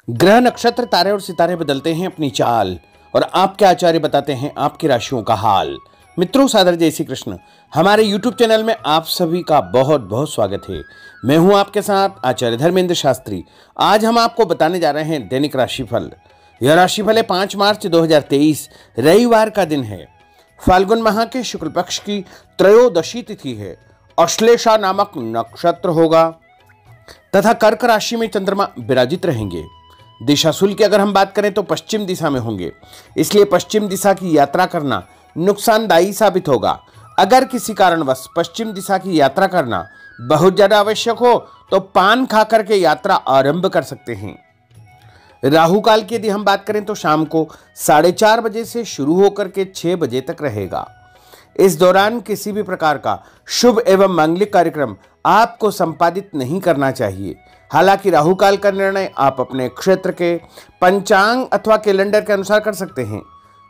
ग्रह नक्षत्र तारे और सितारे बदलते हैं अपनी चाल और आपके आचार्य बताते हैं आपकी राशियों का हाल। मित्रों, सादर जय श्री कृष्ण। हमारे YouTube चैनल में आप सभी का बहुत बहुत स्वागत है। मैं हूं आपके साथ आचार्य धर्मेंद्र शास्त्री। आज हम आपको बताने जा रहे हैं दैनिक राशिफल। यह राशिफल है 5 मार्च 2023 रविवार का दिन है। फाल्गुन माह के शुक्ल पक्ष की त्रयोदशी तिथि है। अश्लेषा नामक नक्षत्र होगा तथा कर्क राशि में चंद्रमा विराजित रहेंगे। दिशाशूल की अगर हम बात करें तो पश्चिम दिशा में होंगे, इसलिए पश्चिम दिशा की यात्रा करना नुकसानदायी साबित होगा। अगर किसी कारणवश पश्चिम दिशा की यात्रा करना बहुत ज्यादा आवश्यक हो तो पान खा करके यात्रा आरंभ कर सकते हैं। राहु काल की यदि हम बात करें तो शाम को 4:30 बजे से शुरू होकर के 6 बजे तक रहेगा। इस दौरान किसी भी प्रकार का शुभ एवं मांगलिक कार्यक्रम आपको संपादित नहीं करना चाहिए। हालांकि राहु काल का निर्णय आप अपने क्षेत्र के पंचांग अथवा कैलेंडर के अनुसार कर सकते हैं,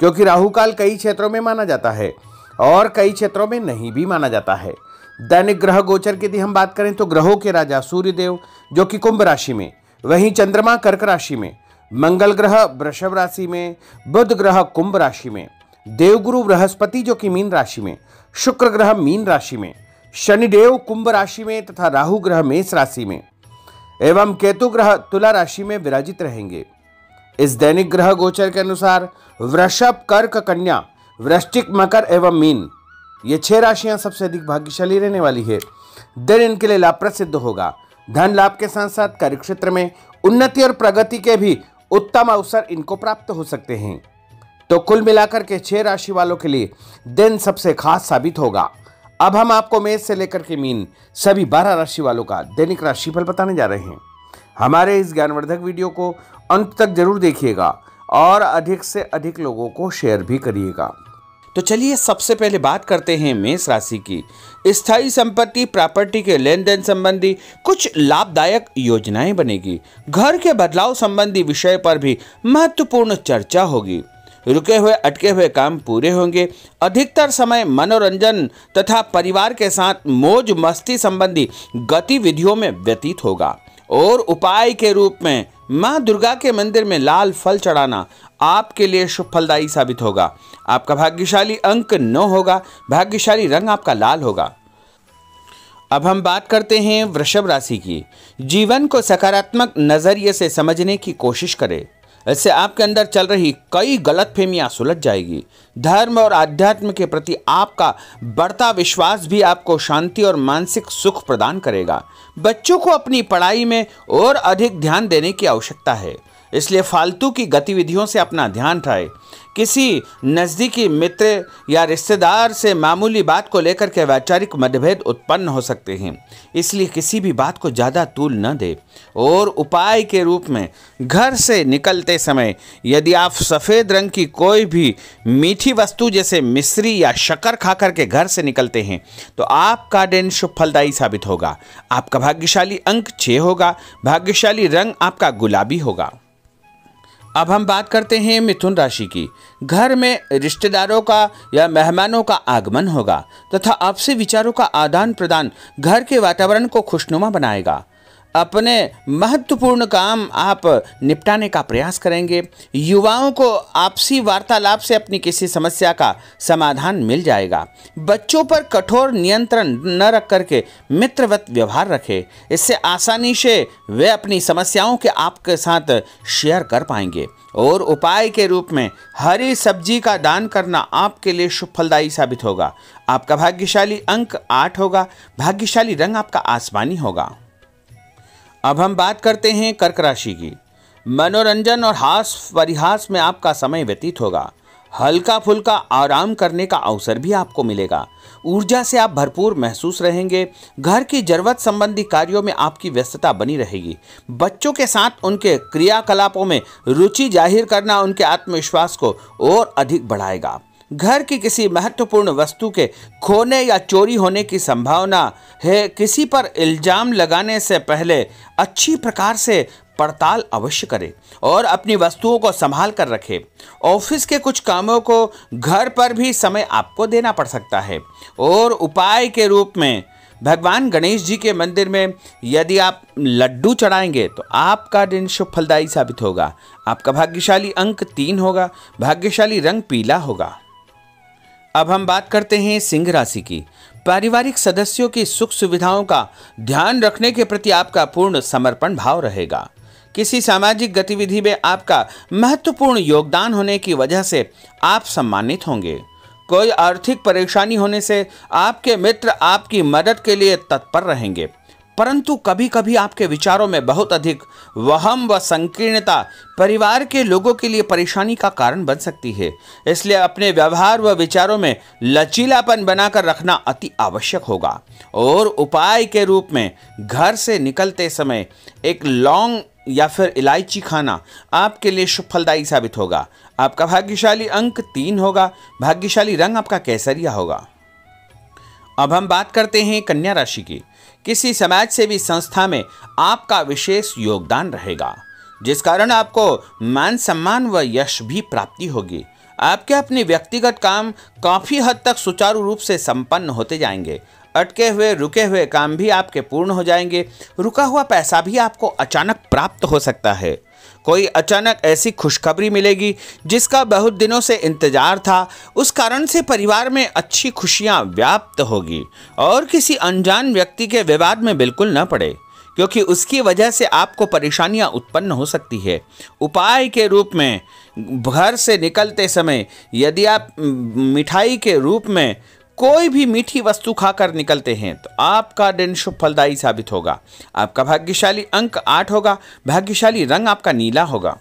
क्योंकि राहु काल कई क्षेत्रों में माना जाता है और कई क्षेत्रों में नहीं भी माना जाता है। दैनिक ग्रह गोचर की यदि हम बात करें तो ग्रहों के राजा सूर्यदेव जो कि कुंभ राशि में, वहीं चंद्रमा कर्क राशि में, मंगल ग्रह वृषभ राशि में, बुध ग्रह कुंभ राशि में, देवगुरु बृहस्पति जो कि मीन राशि में, शुक्र ग्रह मीन राशि में, शनिदेव कुंभ राशि में तथा राहु ग्रह मेष राशि में एवं केतु ग्रह तुला राशि में विराजित रहेंगे। इस दैनिक ग्रह गोचर के अनुसार वृषभ, कर्क, कन्या, वृश्चिक, मकर एवं मीन ये 6 राशियां सबसे अधिक भाग्यशाली रहने वाली है। दिन इनके लिए लाभप्रद सिद्ध होगा। धन लाभ के साथ साथ कार्यक्षेत्र में उन्नति और प्रगति के भी उत्तम अवसर इनको प्राप्त हो सकते हैं। तो कुल मिलाकर के 6 राशि वालों के लिए दिन सबसे खास साबित होगा। अब हम आपको मेष से लेकर के मीन सभी 12 राशि वालों का दैनिक राशिफल बताने जा रहे हैं। हमारे इस ज्ञानवर्धक वीडियो को अंत तक जरूर देखिएगा और अधिक से अधिक लोगों को शेयर भी करिएगा। तो चलिए सबसे पहले बात करते हैं मेष राशि की। स्थायी संपत्ति प्रॉपर्टी के लेन देन संबंधी कुछ लाभदायक योजनाएं बनेगी। घर के बदलाव संबंधी विषय पर भी महत्वपूर्ण चर्चा होगी। रुके हुए अटके हुए काम पूरे होंगे। अधिकतर समय मनोरंजन तथा परिवार के साथ मौज मस्ती संबंधी गतिविधियों में व्यतीत होगा और उपाय के रूप में मां दुर्गा के मंदिर में लाल फल चढ़ाना आपके लिए शुभ फलदायी साबित होगा। आपका भाग्यशाली अंक 9 होगा। भाग्यशाली रंग आपका लाल होगा। अब हम बात करते हैं वृषभ राशि की। जीवन को सकारात्मक नजरिए से समझने की कोशिश करें। इससे आपके अंदर चल रही कई गलतफहमियां सुलझ जाएगी। धर्म और आध्यात्म के प्रति आपका बढ़ता विश्वास भी आपको शांति और मानसिक सुख प्रदान करेगा। बच्चों को अपनी पढ़ाई में और अधिक ध्यान देने की आवश्यकता है, इसलिए फालतू की गतिविधियों से अपना ध्यान हटाएं। किसी नज़दीकी मित्र या रिश्तेदार से मामूली बात को लेकर के वैचारिक मतभेद उत्पन्न हो सकते हैं, इसलिए किसी भी बात को ज़्यादा तूल न दे। और उपाय के रूप में घर से निकलते समय यदि आप सफ़ेद रंग की कोई भी मीठी वस्तु जैसे मिश्री या शक्कर खा करके घर से निकलते हैं तो आपका दिन शुभ फलदायी साबित होगा। आपका भाग्यशाली अंक 6 होगा। भाग्यशाली रंग आपका गुलाबी होगा। अब हम बात करते हैं मिथुन राशि की। घर में रिश्तेदारों का या मेहमानों का आगमन होगा तथा आपसी विचारों का आदान प्रदान घर के वातावरण को खुशनुमा बनाएगा। अपने महत्वपूर्ण काम आप निपटाने का प्रयास करेंगे। युवाओं को आपसी वार्तालाप से अपनी किसी समस्या का समाधान मिल जाएगा। बच्चों पर कठोर नियंत्रण न रख करके मित्रवत व्यवहार रखें। इससे आसानी से वे अपनी समस्याओं के आपके साथ शेयर कर पाएंगे। और उपाय के रूप में हरी सब्जी का दान करना आपके लिए शुभ फलदायी साबित होगा। आपका भाग्यशाली अंक 8 होगा। भाग्यशाली रंग आपका आसमानी होगा। अब हम बात करते हैं कर्क राशि की। मनोरंजन और हास परिहास में आपका समय व्यतीत होगा। हल्का फुल्का आराम करने का अवसर भी आपको मिलेगा। ऊर्जा से आप भरपूर महसूस रहेंगे। घर की जरूरत संबंधी कार्यों में आपकी व्यस्तता बनी रहेगी। बच्चों के साथ उनके क्रियाकलापों में रुचि जाहिर करना उनके आत्मविश्वास को और अधिक बढ़ाएगा। घर की किसी महत्वपूर्ण वस्तु के खोने या चोरी होने की संभावना है। किसी पर इल्जाम लगाने से पहले अच्छी प्रकार से पड़ताल अवश्य करें और अपनी वस्तुओं को संभाल कर रखें। ऑफिस के कुछ कामों को घर पर भी समय आपको देना पड़ सकता है और उपाय के रूप में भगवान गणेश जी के मंदिर में यदि आप लड्डू चढ़ाएंगे तो आपका दिन शुभ फलदायी साबित होगा। आपका भाग्यशाली अंक 3 होगा। भाग्यशाली रंग पीला होगा। अब हम बात करते हैं सिंह राशि की। पारिवारिक सदस्यों की सुख सुविधाओं का ध्यान रखने के प्रति आपका पूर्ण समर्पण भाव रहेगा। किसी सामाजिक गतिविधि में आपका महत्वपूर्ण योगदान होने की वजह से आप सम्मानित होंगे। कोई आर्थिक परेशानी होने से आपके मित्र आपकी मदद के लिए तत्पर रहेंगे, परंतु कभी कभी आपके विचारों में बहुत अधिक वहम व संकीर्णता परिवार के लोगों के लिए परेशानी का कारण बन सकती है। इसलिए अपने व्यवहार व विचारों में लचीलापन बनाकर रखना अति आवश्यक होगा। और उपाय के रूप में घर से निकलते समय एक लौंग या फिर इलायची खाना आपके लिए शुभ फलदायी साबित होगा। आपका भाग्यशाली अंक 3 होगा। भाग्यशाली रंग आपका केसरिया होगा। अब हम बात करते हैं कन्या राशि की। किसी समाज सेवी संस्था में आपका विशेष योगदान रहेगा, जिस कारण आपको मान सम्मान व यश भी प्राप्ति होगी। आपके अपने व्यक्तिगत काम काफी हद तक सुचारू रूप से संपन्न होते जाएंगे। अटके हुए रुके हुए काम भी आपके पूर्ण हो जाएंगे। रुका हुआ पैसा भी आपको अचानक प्राप्त हो सकता है। कोई अचानक ऐसी खुशखबरी मिलेगी जिसका बहुत दिनों से इंतजार था, उस कारण से परिवार में अच्छी खुशियां व्याप्त होगी। और किसी अनजान व्यक्ति के विवाद में बिल्कुल न पड़े, क्योंकि उसकी वजह से आपको परेशानियां उत्पन्न हो सकती है। उपाय के रूप में घर से निकलते समय यदि आप मिठाई के रूप में कोई भी मीठी वस्तु खाकर निकलते हैं तो आपका दिन शुभ फलदायी साबित होगा। आपका भाग्यशाली अंक 8 होगा। भाग्यशाली रंग आपका नीला होगा।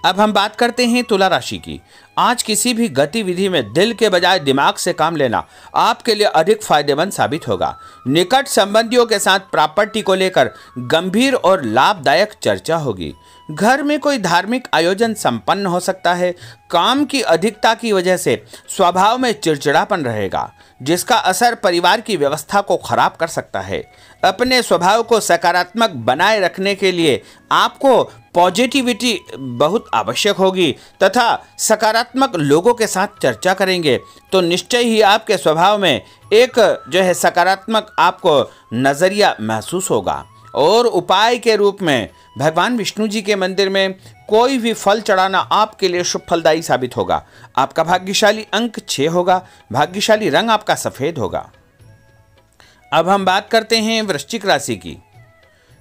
अब हम बात करते हैं तुला राशि की। आज किसी भी गतिविधि में दिल के बजाय दिमाग से काम लेना आपके लिए अधिक फायदेमंद साबित होगा। निकट संबंधियों के साथ प्रॉपर्टी को लेकर गंभीर और लाभदायक चर्चा होगी। घर में कोई धार्मिक आयोजन संपन्न हो सकता है। काम की अधिकता की वजह से स्वभाव में चिड़चिड़ापन रहेगा, जिसका असर परिवार की व्यवस्था को खराब कर सकता है। अपने स्वभाव को सकारात्मक बनाए रखने के लिए आपको पॉजिटिविटी बहुत आवश्यक होगी तथा सकारात्मक लोगों के साथ चर्चा करेंगे तो निश्चय ही आपके स्वभाव में एक सकारात्मक आपको नज़रिया महसूस होगा। और उपाय के रूप में भगवान विष्णु जी के मंदिर में कोई भी फल चढ़ाना आपके लिए शुभ फलदायी साबित होगा। आपका भाग्यशाली अंक 6 होगा। भाग्यशाली रंग आपका सफेद होगा। अब हम बात करते हैं वृश्चिक राशि की।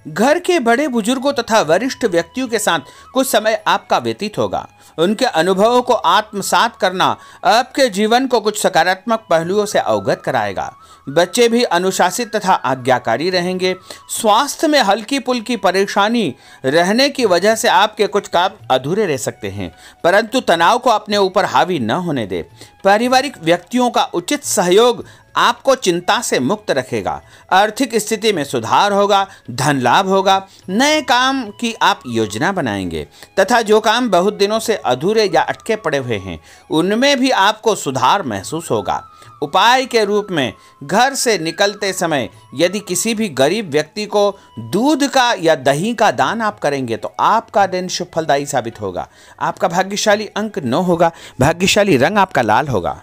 घर के बड़े बुजुर्गों तथा वरिष्ठ व्यक्तियों के साथ कुछ समय आपका व्यतीत होगा। उनके अनुभवों को आत्मसात करना आपके जीवन को कुछ सकारात्मक पहलुओं से अवगत कराएगा। बच्चे भी अनुशासित तथा आज्ञाकारी रहेंगे। स्वास्थ्य में हल्की पुल्की परेशानी रहने की वजह से आपके कुछ काम अधूरे रह सकते हैं, परंतु तनाव को अपने ऊपर हावी न होने दे। पारिवारिक व्यक्तियों का उचित सहयोग आपको चिंता से मुक्त रखेगा। आर्थिक स्थिति में सुधार होगा। धन लाभ होगा। नए काम की आप योजना बनाएंगे तथा जो काम बहुत दिनों से अधूरे या अटके पड़े हुए हैं उनमें भी आपको सुधार महसूस होगा। उपाय के रूप में घर से निकलते समय यदि किसी भी गरीब व्यक्ति को दूध का या दही का दान आप करेंगे तो आपका दिन शुभ फलदायी साबित होगा। आपका भाग्यशाली अंक 9 होगा। भाग्यशाली रंग आपका लाल होगा।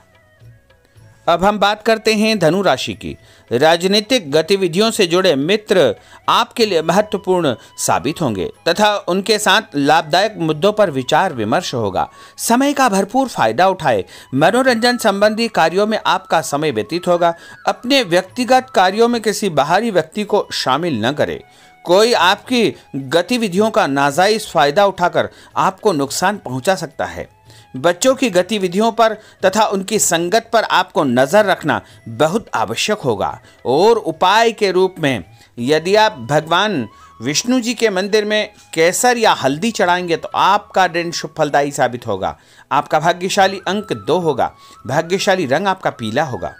अब हम बात करते हैं धनु राशि की। राजनीतिक गतिविधियों से जुड़े मित्र आपके लिए महत्वपूर्ण साबित होंगे तथा उनके साथ लाभदायक मुद्दों पर विचार विमर्श होगा। समय का भरपूर फायदा उठाए। मनोरंजन संबंधी कार्यों में आपका समय व्यतीत होगा। अपने व्यक्तिगत कार्यों में किसी बाहरी व्यक्ति को शामिल न करें। कोई आपकी गतिविधियों का नाजायज फायदा उठाकर आपको नुकसान पहुंचा सकता है। बच्चों की गतिविधियों पर तथा उनकी संगत पर आपको नजर रखना बहुत आवश्यक होगा। और उपाय के रूप में यदि आप भगवान विष्णु जी के मंदिर में केसर या हल्दी चढ़ाएंगे तो आपका दिन शुभ फलदायी साबित होगा। आपका भाग्यशाली अंक 2 होगा। भाग्यशाली रंग आपका पीला होगा।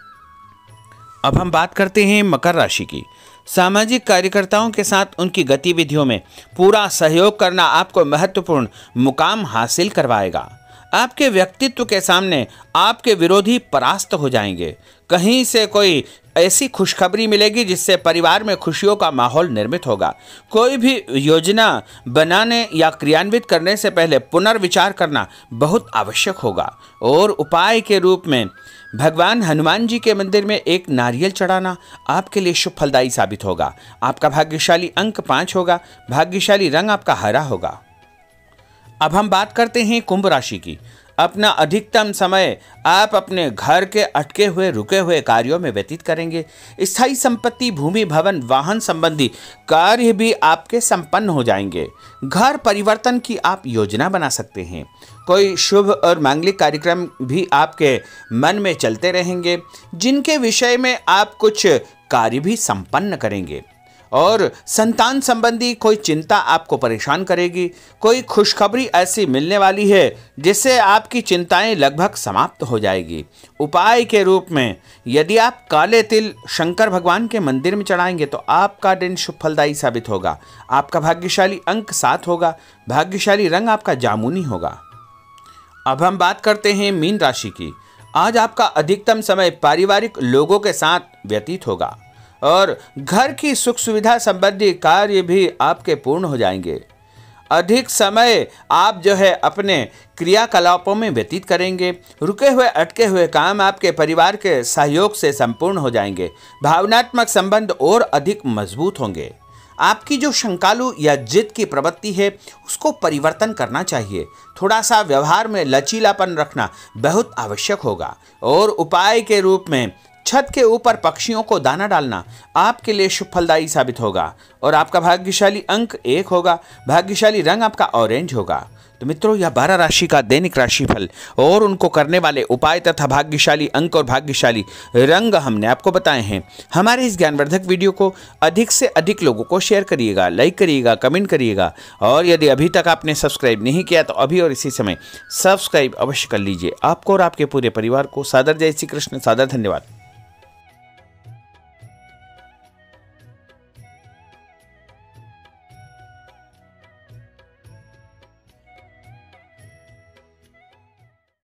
अब हम बात करते हैं मकर राशि की। सामाजिक कार्यकर्ताओं के साथ उनकी गतिविधियों में पूरा सहयोग करना आपको महत्वपूर्ण मुकाम हासिल करवाएगा। आपके व्यक्तित्व के सामने आपके विरोधी परास्त हो जाएंगे। कहीं से कोई ऐसी खुशखबरी मिलेगी जिससे परिवार में खुशियों का माहौल निर्मित होगा। कोई भी योजना बनाने या क्रियान्वित करने से पहले पुनर्विचार करना बहुत आवश्यक होगा। और उपाय के रूप में भगवान हनुमान जी के मंदिर में एक नारियल चढ़ाना आपके लिए शुभ फलदायी साबित होगा। आपका भाग्यशाली अंक 5 होगा। भाग्यशाली रंग आपका हरा होगा। अब हम बात करते हैं कुंभ राशि की। अपना अधिकतम समय आप अपने घर के अटके हुए रुके हुए कार्यों में व्यतीत करेंगे। स्थायी संपत्ति, भूमि, भवन, वाहन संबंधी कार्य भी आपके संपन्न हो जाएंगे। घर परिवर्तन की आप योजना बना सकते हैं। कोई शुभ और मांगलिक कार्यक्रम भी आपके मन में चलते रहेंगे, जिनके विषय में आप कुछ कार्य भी संपन्न करेंगे। और संतान संबंधी कोई चिंता आपको परेशान करेगी। कोई खुशखबरी ऐसी मिलने वाली है जिससे आपकी चिंताएं लगभग समाप्त हो जाएगी। उपाय के रूप में यदि आप काले तिल शंकर भगवान के मंदिर में चढ़ाएंगे तो आपका दिन शुभ फलदायी साबित होगा। आपका भाग्यशाली अंक 7 होगा। भाग्यशाली रंग आपका जामुनी होगा। अब हम बात करते हैं मीन राशि की। आज आपका अधिकतम समय पारिवारिक लोगों के साथ व्यतीत होगा और घर की सुख सुविधा संबंधी कार्य भी आपके पूर्ण हो जाएंगे। अधिक समय आप अपने क्रियाकलापों में व्यतीत करेंगे। रुके हुए अटके हुए काम आपके परिवार के सहयोग से संपूर्ण हो जाएंगे। भावनात्मक संबंध और अधिक मजबूत होंगे। आपकी जो शंकालु या जिद की प्रवृत्ति है उसको परिवर्तन करना चाहिए। थोड़ा सा व्यवहार में लचीलापन रखना बहुत आवश्यक होगा। और उपाय के रूप में छत के ऊपर पक्षियों को दाना डालना आपके लिए शुभ फलदायी साबित होगा। और आपका भाग्यशाली अंक 1 होगा। भाग्यशाली रंग आपका ऑरेंज होगा। तो मित्रों, यह 12 राशि का दैनिक राशिफल और उनको करने वाले उपाय तथा भाग्यशाली अंक और भाग्यशाली रंग हमने आपको बताए हैं। हमारे इस ज्ञानवर्धक वीडियो को अधिक से अधिक लोगों को शेयर करिएगा, लाइक करिएगा, कमेंट करिएगा। और यदि अभी तक आपने सब्सक्राइब नहीं किया तो अभी और इसी समय सब्सक्राइब अवश्य कर लीजिए। आपको और आपके पूरे परिवार को सादर जय श्री कृष्ण, सादर धन्यवाद।